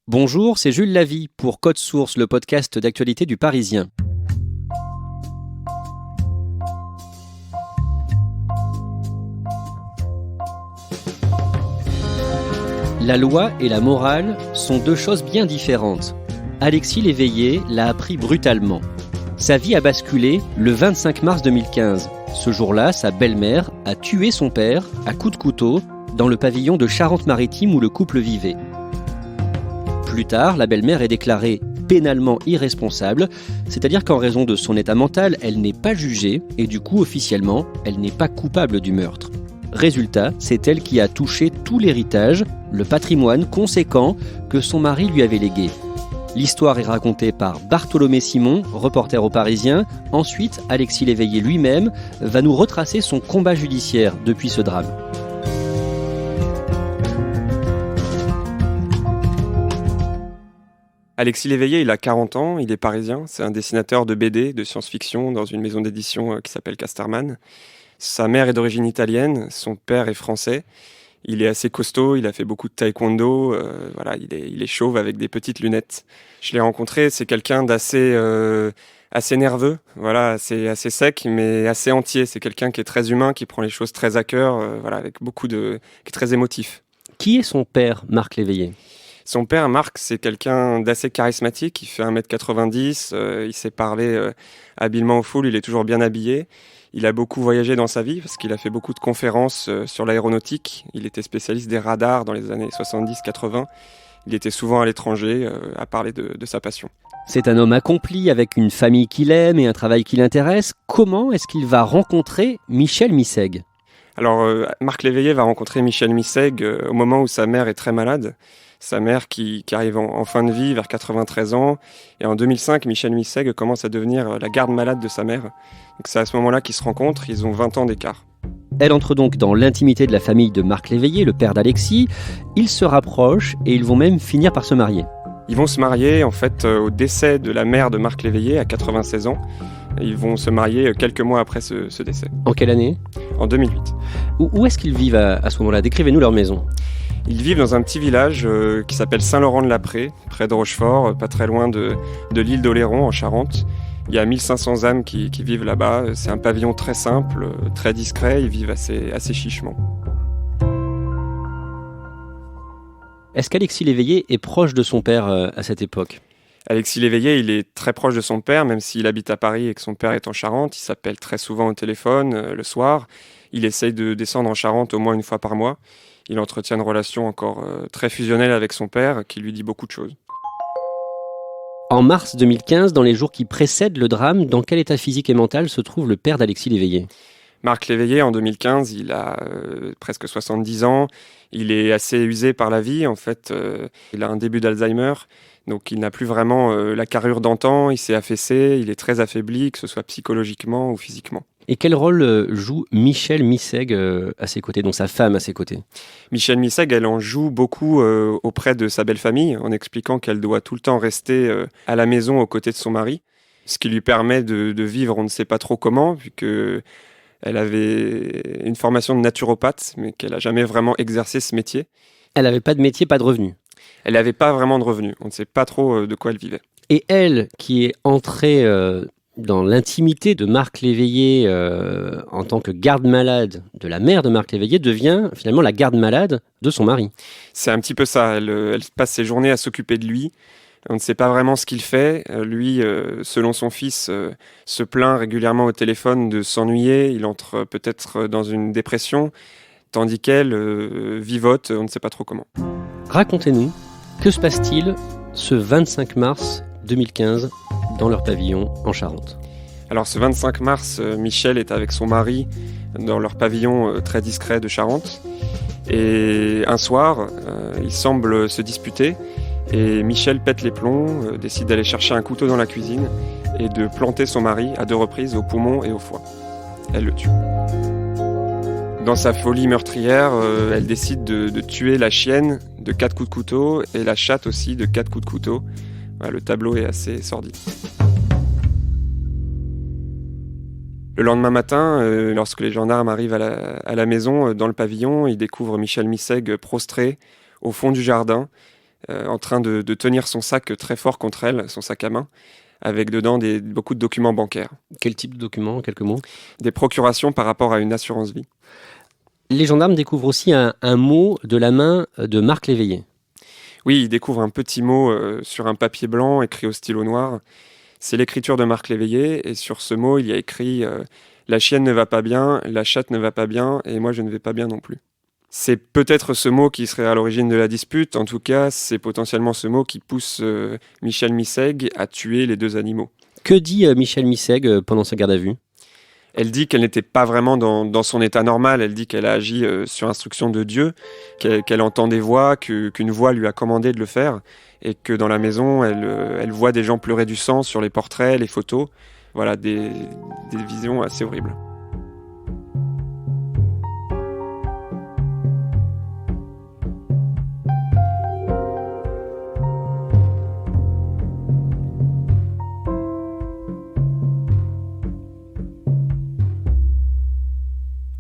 Bonjour, c'est Jules Lavie pour Code Source, le podcast d'actualité du Parisien. La loi et la morale sont deux choses bien différentes. Alexis Léveillé l'a appris brutalement. Sa vie a basculé le 25 mars 2015. Ce jour-là, sa belle-mère a tué son père à coups de couteau dans le pavillon de Charente-Maritime où le couple vivait. Plus tard, la belle-mère est déclarée pénalement irresponsable, c'est-à-dire qu'en raison de son état mental, elle n'est pas jugée et du coup, officiellement, elle n'est pas coupable du meurtre. Résultat, c'est elle qui a touché tout l'héritage, le patrimoine conséquent que son mari lui avait légué. L'histoire est racontée par Bartholomé Simon, reporter au Parisien. Ensuite, Alexis Léveillé lui-même va nous retracer son combat judiciaire depuis ce drame. Alexis Léveillé, il a 40 ans, il est parisien, c'est un dessinateur de BD, de science-fiction dans une maison d'édition qui s'appelle Casterman. Sa mère est d'origine italienne, son père est français. Il est assez costaud, il a fait beaucoup de taekwondo, il est chauve avec des petites lunettes. Je l'ai rencontré, c'est quelqu'un d'assez assez nerveux, assez sec, mais assez entier. C'est quelqu'un qui est très humain, qui prend les choses très à cœur, qui est très émotif. Qui est son père, Marc Léveillé ? Son père, Marc, c'est quelqu'un d'assez charismatique, il fait 1m90, il sait parler habilement aux foules, il est toujours bien habillé. Il a beaucoup voyagé dans sa vie parce qu'il a fait beaucoup de conférences sur l'aéronautique. Il était spécialiste des radars dans les années 70-80. Il était souvent à l'étranger à parler de sa passion. C'est un homme accompli avec une famille qu'il aime et un travail qui l'intéresse. Comment est-ce qu'il va rencontrer Michel Missègue ? Alors, Marc Léveillé va rencontrer Michel Missègue au moment où sa mère est très malade. Sa mère qui arrive en fin de vie, vers 93 ans. Et en 2005, Michel Missègue commence à devenir la garde-malade de sa mère. Donc c'est à ce moment-là qu'ils se rencontrent, ils ont 20 ans d'écart. Elle entre donc dans l'intimité de la famille de Marc Léveillé, le père d'Alexis. Ils se rapprochent et ils vont même finir par se marier. Ils vont se marier en fait au décès de la mère de Marc Léveillé à 96 ans. Ils vont se marier quelques mois après ce décès. En quelle année ? En 2008. Où est-ce qu'ils vivent à ce moment-là ? Décrivez-nous leur maison. Ils vivent dans un petit village qui s'appelle Saint-Laurent-de-la-Prée, près de Rochefort, pas très loin de l'île d'Oléron, en Charente. Il y a 1500 âmes qui vivent là-bas. C'est un pavillon très simple, très discret. Ils vivent assez chichement. Est-ce qu'Alexis Léveillé est proche de son père à cette époque ? Alexis Léveillé, il est très proche de son père, même s'il habite à Paris et que son père est en Charente. Il s'appelle très souvent au téléphone le soir. Il essaye de descendre en Charente au moins une fois par mois. Il entretient une relation encore très fusionnelle avec son père, qui lui dit beaucoup de choses. En mars 2015, dans les jours qui précèdent le drame, dans quel état physique et mental se trouve le père d'Alexis Léveillé ? Marc Léveillé, en 2015, il a presque 70 ans. Il est assez usé par la vie. En fait, il a un début d'Alzheimer. Donc, il n'a plus vraiment la carrure d'antan. Il s'est affaissé. Il est très affaibli, que ce soit psychologiquement ou physiquement. Et quel rôle joue Michel Missègue à ses côtés, donc sa femme à ses côtés ? Michel Missègue, elle en joue beaucoup auprès de sa belle famille, en expliquant qu'elle doit tout le temps rester à la maison aux côtés de son mari, ce qui lui permet de vivre on ne sait pas trop comment, vu qu'elle avait une formation de naturopathe, mais qu'elle n'a jamais vraiment exercé ce métier. Elle n'avait pas de métier, pas de revenus. Elle n'avait pas vraiment de revenus, on ne sait pas trop de quoi elle vivait. Et elle, qui est entrée dans l'intimité de Marc Léveillé en tant que garde-malade de la mère de Marc Léveillé, devient finalement la garde-malade de son mari. C'est un petit peu ça, elle passe ses journées à s'occuper de lui. On ne sait pas vraiment ce qu'il fait. Lui, selon son fils, se plaint régulièrement au téléphone de s'ennuyer. Il entre peut-être dans une dépression, tandis qu'elle vivote, on ne sait pas trop comment. Racontez-nous, que se passe-t-il ce 25 mars 2015 dans leur pavillon en Charente ? Alors ce 25 mars, Michel est avec son mari dans leur pavillon très discret de Charente. Et un soir, ils semblent se disputer. Et Michel pète les plombs, décide d'aller chercher un couteau dans la cuisine et de planter son mari à 2 reprises au poumon et au foie. Elle le tue. Dans sa folie meurtrière, elle décide de tuer la chienne de 4 coups de couteau et la chatte aussi de 4 coups de couteau. Le tableau est assez sordide. Le lendemain matin, lorsque les gendarmes arrivent à la maison, dans le pavillon, ils découvrent Michel Missègue prostré au fond du jardin, en train de tenir son sac très fort contre elle, son sac à main, avec dedans beaucoup de documents bancaires. Quel type de document, en quelques mots? Des procurations par rapport à une assurance vie. Les gendarmes découvrent aussi un mot de la main de Marc Léveillé. Oui, ils découvrent un petit mot sur un papier blanc écrit au stylo noir. C'est l'écriture de Marc Léveillé, et sur ce mot, il y a écrit la chienne ne va pas bien, la chatte ne va pas bien, et moi je ne vais pas bien non plus. C'est peut-être ce mot qui serait à l'origine de la dispute. En tout cas, c'est potentiellement ce mot qui pousse Michel Missègue à tuer les deux animaux. Que dit Michel Missègue pendant sa garde à vue? Elle dit qu'elle n'était pas vraiment dans son état normal. Elle dit qu'elle a agi sur instruction de Dieu, qu'elle entend des voix, qu'une voix lui a commandé de le faire, et que dans la maison, elle voit des gens pleurer du sang sur les portraits, les photos. Voilà, des visions assez horribles.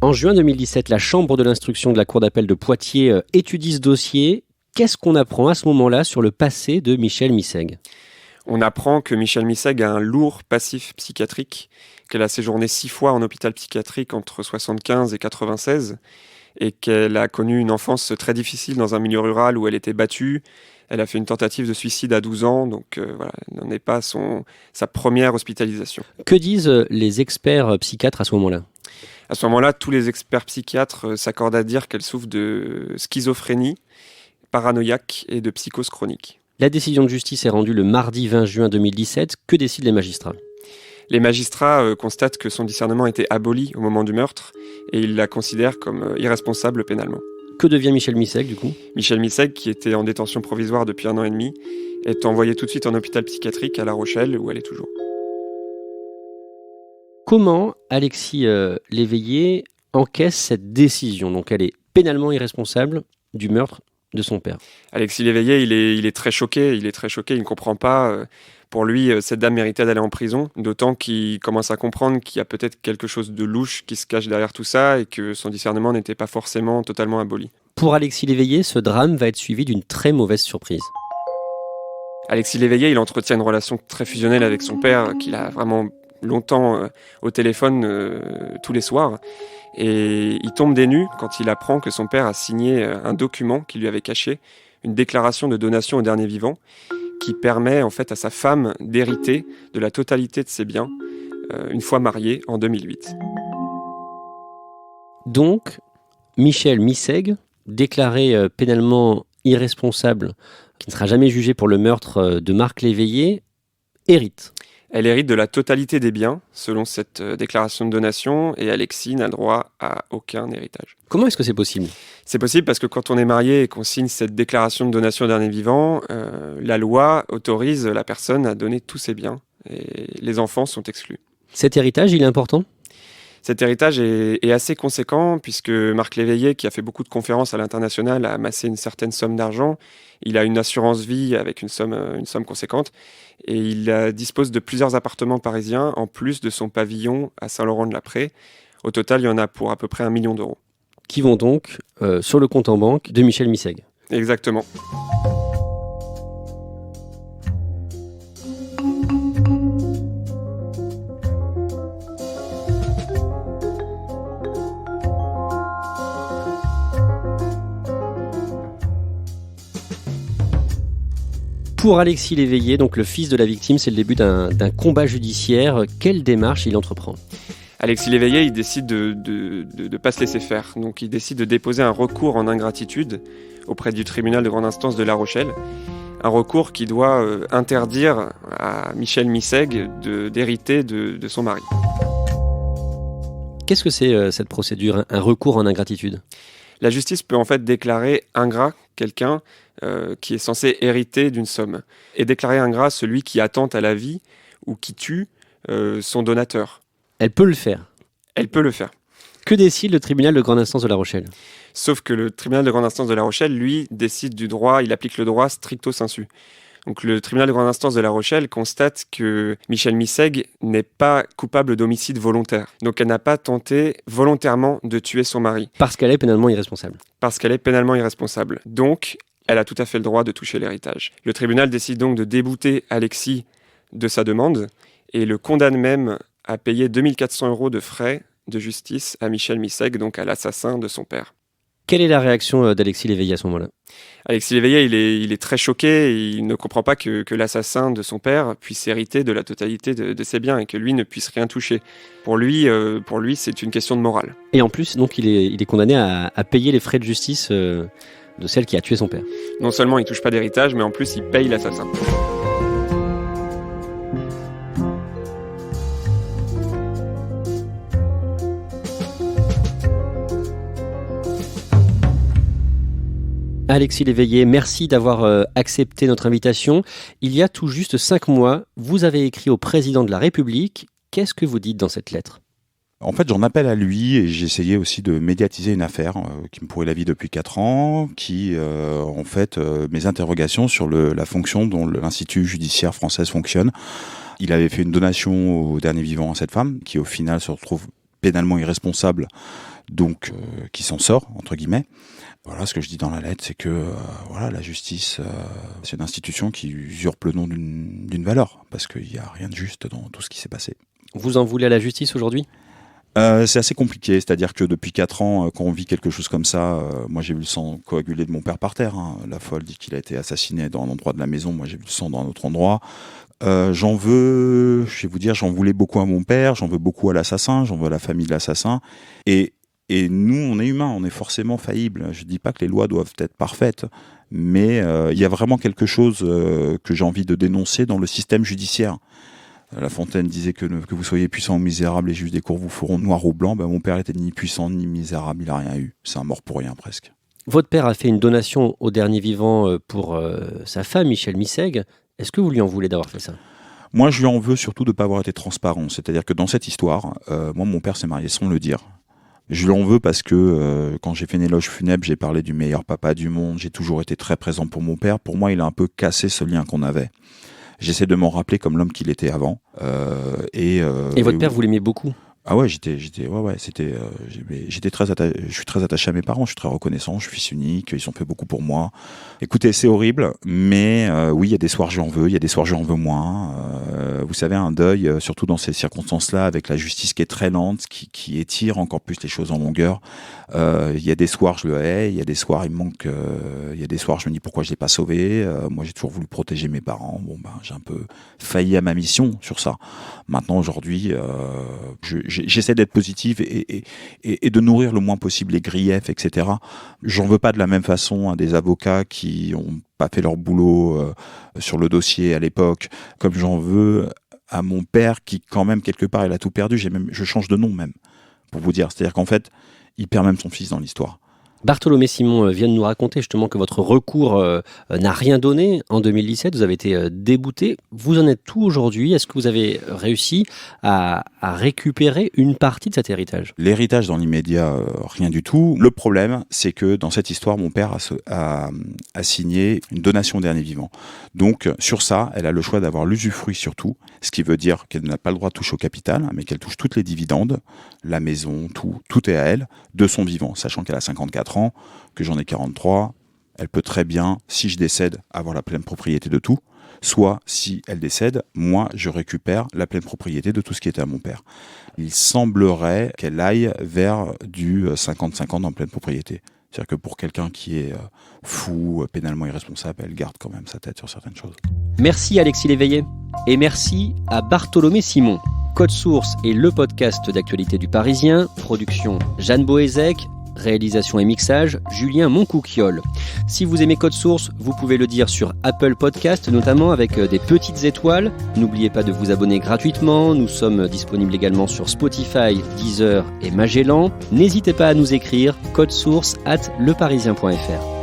En juin 2017, la chambre de l'instruction de la cour d'appel de Poitiers étudie ce dossier. Qu'est-ce qu'on apprend à ce moment-là sur le passé de Michel Missègue? On apprend que Michel Missègue a un lourd passif psychiatrique, qu'elle a séjourné 6 fois en hôpital psychiatrique entre 75 et 96, et qu'elle a connu une enfance très difficile dans un milieu rural où elle était battue. Elle a fait une tentative de suicide à 12 ans, donc voilà, elle n'en est pas sa première hospitalisation. Que disent les experts psychiatres à ce moment-là? À ce moment-là, tous les experts psychiatres s'accordent à dire qu'elle souffre de schizophrénie paranoïaque et de psychose chronique. La décision de justice est rendue le mardi 20 juin 2017. Que décident les magistrats? Les magistrats constatent que son discernement était aboli au moment du meurtre et ils la considèrent comme irresponsable pénalement. Que devient Michel Missègue du coup? Michel Missègue, qui était en détention provisoire depuis 1 an et demi, est envoyé tout de suite en hôpital psychiatrique à La Rochelle où elle est toujours. Comment Alexis Léveillé encaisse cette décision? Donc elle est pénalement irresponsable du meurtre de son père. Alexis Léveillé, il est très choqué, il ne comprend pas. Pour lui, cette dame méritait d'aller en prison, d'autant qu'il commence à comprendre qu'il y a peut-être quelque chose de louche qui se cache derrière tout ça et que son discernement n'était pas forcément totalement aboli. Pour Alexis Léveillé, ce drame va être suivi d'une très mauvaise surprise. Alexis Léveillé, il entretient une relation très fusionnelle avec son père, qu'il a vraiment longtemps au téléphone tous les soirs. Et il tombe des nues quand il apprend que son père a signé un document qu'il lui avait caché, une déclaration de donation au dernier vivant, qui permet en fait à sa femme d'hériter de la totalité de ses biens, une fois mariée en 2008. Donc, Michel Missègue, déclaré pénalement irresponsable, qui ne sera jamais jugé pour le meurtre de Marc Léveillé, hérite. Elle hérite de la totalité des biens, selon cette déclaration de donation, et Alexis n'a droit à aucun héritage. Comment est-ce que c'est possible? C'est possible parce que quand on est marié et qu'on signe cette déclaration de donation au dernier vivant, la loi autorise la personne à donner tous ses biens, et les enfants sont exclus. Cet héritage, il est important? Cet héritage est assez conséquent puisque Marc Léveillé, qui a fait beaucoup de conférences à l'international, a amassé une certaine somme d'argent. Il a une assurance vie avec une somme conséquente et il dispose de plusieurs appartements parisiens en plus de son pavillon à Saint-Laurent-de-la-Prée. Au total, il y en a pour à peu près 1 million d'euros. Qui vont donc sur le compte en banque de Michel Missègue. Exactement. Pour Alexis Léveillé, donc le fils de la victime, c'est le début d'un combat judiciaire. Quelle démarche il entreprend? Alexis Léveillé, il décide de pas se laisser faire. Donc il décide de déposer un recours en ingratitude auprès du tribunal de grande instance de La Rochelle. Un recours qui doit interdire à Michel Missègue d'hériter de son mari. Qu'est-ce que c'est cette procédure, un recours en ingratitude? La justice peut en fait déclarer ingrat quelqu'un qui est censé hériter d'une somme. Et déclarer ingrat celui qui attente à la vie ou qui tue son donateur. Elle peut le faire. Elle peut le faire. Que décide le tribunal de grande instance de La Rochelle? Sauf que le tribunal de grande instance de La Rochelle, lui, décide du droit, il applique le droit stricto sensu. Donc le tribunal de grande instance de La Rochelle constate que Michel Missègue n'est pas coupable d'homicide volontaire. Donc elle n'a pas tenté volontairement de tuer son mari. Parce qu'elle est pénalement irresponsable. Parce qu'elle est pénalement irresponsable. Donc elle a tout à fait le droit de toucher l'héritage. Le tribunal décide donc de débouter Alexis de sa demande et le condamne même à payer 2400 € de frais de justice à Michel Missègue, donc à l'assassin de son père. Quelle est la réaction d'Alexis Léveillé à ce moment-là ? Alexis Léveillé, il est très choqué, et il ne comprend pas que l'assassin de son père puisse hériter de la totalité de ses biens et que lui ne puisse rien toucher. Pour lui, c'est une question de morale. Et en plus, donc, il est condamné à payer les frais de justice de celle qui a tué son père. Non seulement il ne touche pas d'héritage, mais en plus il paye l'assassin. Alexis Léveillé, merci d'avoir accepté notre invitation. Il y a tout juste 5 mois, vous avez écrit au président de la République. Qu'est-ce que vous dites dans cette lettre ? En fait, j'en appelle à lui et j'ai essayé aussi de médiatiser une affaire qui me pourrit la vie depuis 4 ans, mes interrogations sur la fonction dont l'Institut judiciaire français fonctionne. Il avait fait une donation au dernier vivant à cette femme, qui au final se retrouve pénalement irresponsable, donc qui s'en sort, entre guillemets. Voilà, ce que je dis dans la lettre, c'est que la justice, c'est une institution qui usurpe le nom d'une valeur, parce qu'il n'y a rien de juste dans tout ce qui s'est passé. Vous en voulez à la justice aujourd'hui ? C'est assez compliqué, c'est-à-dire que depuis 4 ans, quand on vit quelque chose comme ça, moi j'ai vu le sang coaguler de mon père par terre. La folle dit qu'il a été assassiné dans un endroit de la maison, moi j'ai vu le sang dans un autre endroit. Je voulais beaucoup à mon père, j'en veux beaucoup à l'assassin, j'en veux à la famille de l'assassin. Et nous, on est humains, on est forcément faillibles. Je ne dis pas que les lois doivent être parfaites, mais il y a vraiment quelque chose que j'ai envie de dénoncer dans le système judiciaire. La Fontaine disait que vous soyez puissant ou misérable, les juges des cours vous feront noir ou blanc. Mon père était ni puissant ni misérable, il n'a rien eu. C'est un mort pour rien presque. Votre père a fait une donation au dernier vivant pour sa femme, Michel Missègue. Est-ce que vous lui en voulez d'avoir fait ça ? Moi, je lui en veux surtout de ne pas avoir été transparent. C'est-à-dire que dans cette histoire, moi, mon père s'est marié sans le dire. Je lui en veux parce que quand j'ai fait une éloge funèbre, j'ai parlé du meilleur papa du monde, j'ai toujours été très présent pour mon père. Pour moi, il a un peu cassé ce lien qu'on avait. J'essaie de m'en rappeler comme l'homme qu'il était avant. Et votre père, vous l'aimiez beaucoup ? Ah ouais, je suis très attaché à mes parents, je suis très reconnaissant, je suis fils unique, ils ont fait beaucoup pour moi. Écoutez, c'est horrible, mais oui, il y a des soirs j'en veux, il y a des soirs j'en veux moins. Vous savez, un deuil, surtout dans ces circonstances-là, avec la justice qui est très lente, qui étire encore plus les choses en longueur. Il y a des soirs je le hais, il y a des soirs il me manque, il y a des soirs je me dis pourquoi je l'ai pas sauvé. Moi, j'ai toujours voulu protéger mes parents. J'ai un peu failli à ma mission sur ça. Maintenant, aujourd'hui, j'essaie d'être positif et de nourrir le moins possible les griefs, etc. J'en veux pas de la même façon à des avocats qui ont pas fait leur boulot sur le dossier à l'époque, comme j'en veux à mon père qui, quand même, quelque part, il a tout perdu. Je change de nom même, pour vous dire. C'est-à-dire qu'en fait, il perd même son fils dans l'histoire. Bartholomé Simon vient de nous raconter justement que votre recours n'a rien donné. En 2017, vous avez été débouté. Vous en êtes où aujourd'hui ? Est-ce que vous avez réussi à récupérer une partie de cet héritage ? L'héritage dans l'immédiat, rien du tout. Le problème, c'est que dans cette histoire, mon père a signé une donation au dernier vivant. Donc, sur ça, elle a le choix d'avoir l'usufruit sur tout, ce qui veut dire qu'elle n'a pas le droit de toucher au capital, mais qu'elle touche toutes les dividendes, la maison, tout est à elle, de son vivant, sachant qu'elle a 54 ans, que j'en ai 43, elle peut très bien, si je décède, avoir la pleine propriété de tout, soit si elle décède, moi je récupère la pleine propriété de tout ce qui était à mon père. Il semblerait qu'elle aille vers du 50-50 en pleine propriété. C'est-à-dire que pour quelqu'un qui est fou, pénalement irresponsable, elle garde quand même sa tête sur certaines choses. Merci Alexis Léveillé et merci à Bartholomé Simon. Code Source est le podcast d'actualité du Parisien, production Jeanne Boézek, réalisation et mixage Julien Moncouquiol. Si vous aimez Code Source, vous pouvez le dire sur Apple Podcast, notamment avec des petites étoiles. N'oubliez pas de vous abonner gratuitement. Nous sommes disponibles également sur Spotify, Deezer et Magellan. N'hésitez pas à nous écrire codesource@leparisien.fr.